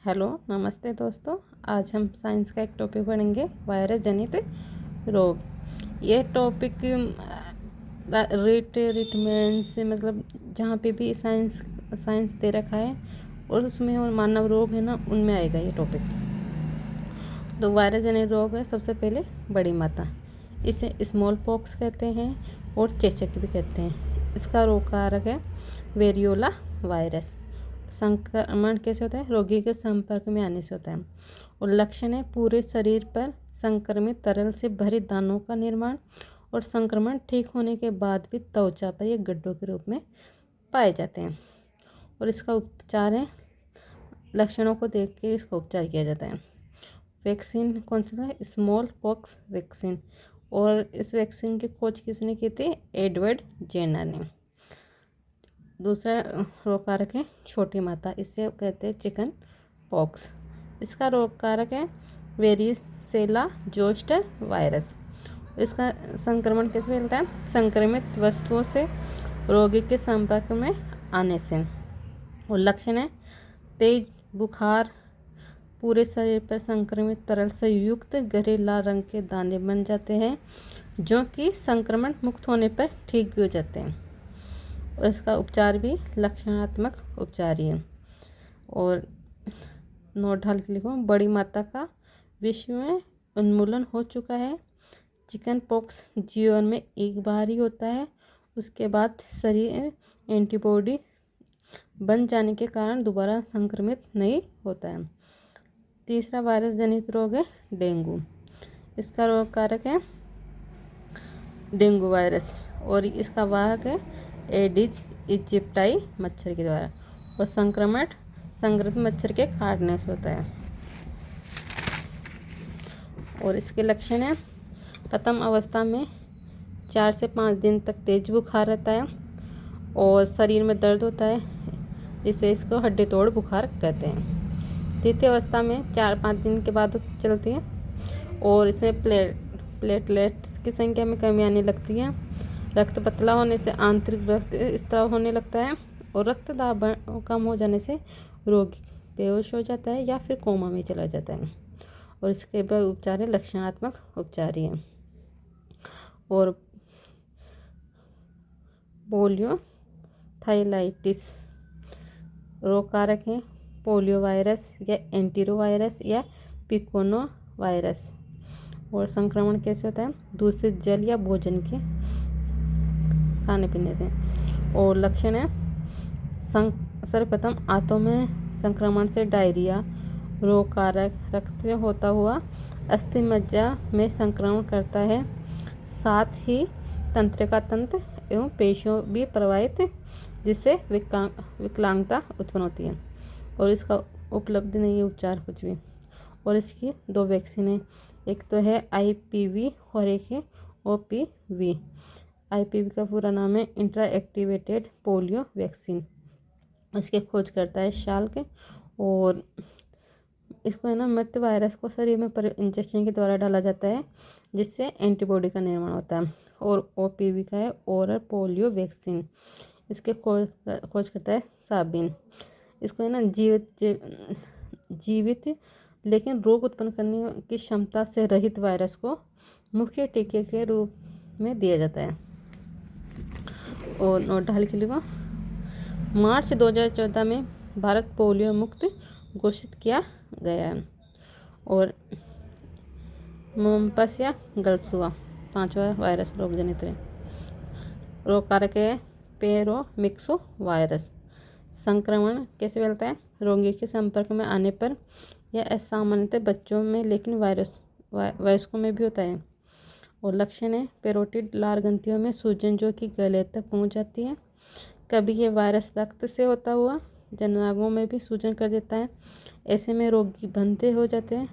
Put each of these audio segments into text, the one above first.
Hello नमस्ते दोस्तों। आज हम साइंस का एक टॉपिक पढ़ेंगे, वायरस जनित रोग। ये टॉपिक रिटमेंट से मतलब जहाँ पे भी साइंस दे रखा है और उसमें और मानव रोग है ना, उनमें आएगा ये टॉपिक। तो वायरस जनित रोग है सबसे पहले बड़ी माता, इसे स्मॉल पॉक्स कहते हैं और चेचक भी कहते हैं। इसका रोग कारक है वेरियोला वायरस। संक्रमण कैसे होता है? रोगी के संपर्क में आने से होता है। और लक्षण है पूरे शरीर पर संक्रमित तरल से भरे दानों का निर्माण, और संक्रमण ठीक होने के बाद भी त्वचा पर ये गड्ढों के रूप में पाए जाते हैं। और इसका उपचार है, लक्षणों को देख के इसका उपचार किया जाता है। वैक्सीन कौन सा है? Small pox vaccine. और इस वैक्सीन की खोज किसने की थी? एडवर्ड जेनर ने। दूसरा रोग कारक है छोटी माता, इससे कहते हैं चिकन पॉक्स। इसका रोग कारक है वेरिसेला जोस्टर वायरस। इसका संक्रमण कैसे फैलता है? संक्रमित वस्तुओं से रोगी के संपर्क में आने से। और लक्षण है तेज बुखार, पूरे शरीर पर संक्रमित तरल से युक्त गहरे लाल रंग के दाने बन जाते हैं, जो कि संक्रमण मुक्त होने पर ठीक भी हो जाते हैं। और इसका उपचार भी लक्षणात्मक उपचार ही है। और नोट ढाल के लिखो, बड़ी माता का विश्व में उन्मूलन हो चुका है। चिकन पॉक्स जीवन में एक बार ही होता है, उसके बाद शरीर एंटीबॉडी बन जाने के कारण दोबारा संक्रमित नहीं होता है। तीसरा वायरस जनित रोग है डेंगू। इसका रोग कारक है डेंगू वायरस, और इसका वाहक है एडिज इजिप्टाई मच्छर के द्वारा, और संक्रमण संक्रमित मच्छर के काटने से होता है। और इसके लक्षण है, प्रथम अवस्था में 4 से 5 दिन तक तेज बुखार रहता है और शरीर में दर्द होता है, जिससे इसको हड्डी तोड़ बुखार कहते हैं। द्वितीय अवस्था में 4-5 दिन के बाद चलती है और इसमें प्लेटलेट्स की संख्या में कमी आने लगती है। रक्त पतला होने से आंतरिक रक्त स्त्राव होने लगता है, और रक्त दाब कम हो जाने से रोगी बेहोश हो जाता है या फिर कोमा में चला जाता है। और इसके बाद उपचार है लक्षणात्मक उपचार ही है। और पोलियो थाइलाइटिस रोग कारक है पोलियो वायरस या एंटीरो वायरस या पिकोनो वायरस। और संक्रमण कैसे होता है? दूषित जल या भोजन के खाने पीने से। और लक्षण है सर्वप्रथम आंतों में संक्रमण से डायरिया, रोग कारक रक्त होता हुआ अस्थि मज्जा में संक्रमण करता है, साथ ही तंत्रिका तंत्र एवं पेशियों भी प्रभावित, जिससे विकलांगता उत्पन्न होती है। और इसका उपलब्ध नहीं है उपचार कुछ भी। और इसकी 2 वैक्सीन है, एक तो है IPV और एक है OPV। IPV का पूरा नाम है इंट्रा एक्टिवेटेड पोलियो वैक्सीन। इसके खोज करता है शाल्क, और इसको है ना मृत वायरस को शरीर में इंजेक्शन के द्वारा डाला जाता है, जिससे एंटीबॉडी का निर्माण होता है। और OPV का है ओरल पोलियो वैक्सीन। इसके खोज करता है साबिन। इसको है ना जीवित लेकिन रोग उत्पन्न करने की क्षमता से रहित वायरस को मुख्य टीके के रूप में दिया जाता है। और नोट ढाल के लिए मार्च 2014 में भारत पोलियो मुक्त घोषित किया गया है। और मोमपसिया गलसुआ 5वां वायरस रोग जनित रोग कारक है पेरोमिक्सो वायरस। संक्रमण कैसे फैलता है? रोगी के संपर्क में आने पर यह असामान्यतः बच्चों में, लेकिन वयस्कों में भी होता है। और लक्षण है पेरोटिड लार ग्रंथियों में सूजन, जो कि गले तक पहुंच जाती है। कभी ये वायरस रक्त से होता हुआ जननांगों में भी सूजन कर देता है, ऐसे में रोगी बंधे हो जाते हैं।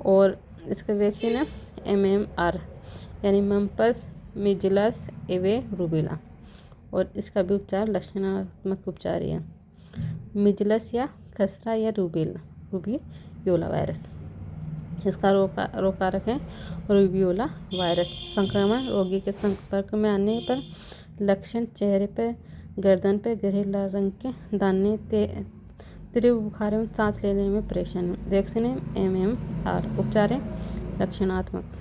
और इसका वैक्सीन है MMR यानी मम्पस मिजलस एवे रूबेला। और इसका भी उपचार लक्षणात्मक उपचार ही है, मिजलस या खसरा या रूबियोला वायरस। इसका रोग कारक है रूबियोला वायरस। संक्रमण रोगी के संपर्क में आने पर लक्षण चेहरे पर, गर्दन पर गहरे लाल रंग के दाने, तीव्र बुखार एवं सांस लेने में परेशानी। वैक्सीन है MMR। उपचार है लक्षणात्मक